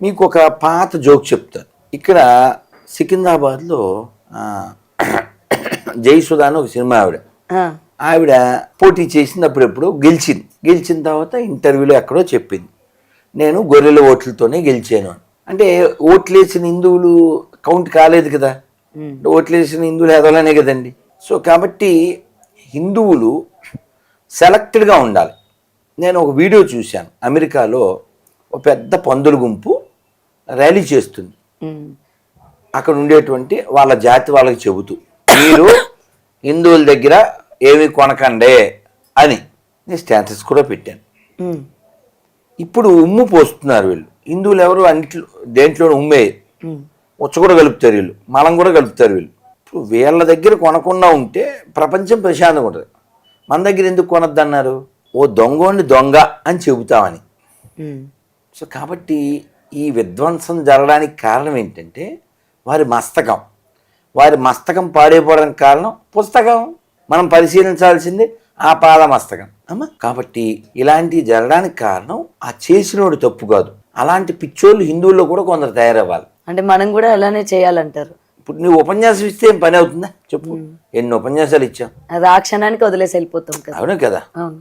మీకు ఒక పాత జోక్ చెప్తాను. ఇక్కడ సికింద్రాబాద్లో జయసుధ అని ఒక సినిమా ఆవిడ పోటీ చేసింది, అప్పుడెప్పుడు గెలిచిన తర్వాత ఇంటర్వ్యూలో ఎక్కడో చెప్పింది, నేను గొర్రెల ఓట్లతోనే గెలిచాను అని. అంటే ఓట్లేసిన హిందువులు కౌంట్ కాలేదు కదా, ఓట్లేసిన హిందువులు ఎదవలనే కదండి. సో కాబట్టి హిందువులు సెలెక్టెడ్గా ఉండాలి. నేను ఒక వీడియో చూశాను, అమెరికాలో ఒక పెద్ద పందుల గుంపు ర్యాలీ చేస్తుంది. అక్కడ ఉండేటువంటి వాళ్ళ జాతి వాళ్ళకి చెబుతూ, మీరు హిందువుల దగ్గర ఏమి కొనకండే అని నేను స్టేటస్ కూడా పెట్టాను. ఇప్పుడు ఉమ్ము పోస్తున్నారు వీళ్ళు, హిందువులు ఎవరు అన్నిట్లో దేంట్లో ఉమ్మే ఉచ్చ కూడా కలుపుతారు వీళ్ళు, మలం కూడా కలుపుతారు వీళ్ళు. ఇప్పుడు వీళ్ళ దగ్గర కొనకుండా ఉంటే ప్రపంచం ప్రశాంతంగా ఉంటుంది. మన దగ్గర ఎందుకు కొనద్దు అన్నారు? ఓ దొంగోని దొంగ అని చెబుతామని. సో కాబట్టి ఈ విధ్వంసం జరగడానికి కారణం ఏంటంటే వారి మస్తకం పాడైపోవడానికి కారణం పుస్తకం. మనం పరిశీలించాల్సింది ఆ పాద మస్తకం అమ్మా. కాబట్టి ఇలాంటివి జరగడానికి కారణం ఆ చేసినోడు తప్పు కాదు, అలాంటి పిచ్చోళ్ళు హిందువుల్లో కూడా కొందరు తయారవ్వాలి. అంటే మనం కూడా అలానే చేయాలంటారు. ఇప్పుడు నువ్వు ఉపన్యాసం ఇస్తే ఏం పని అవుతుందా చెప్పు? ఎన్ని ఉపన్యాసాలు ఇచ్చాం, అది ఆ క్షణానికి వదిలేసి వెళ్ళిపోతాం కదా. అవును కదా. అవును.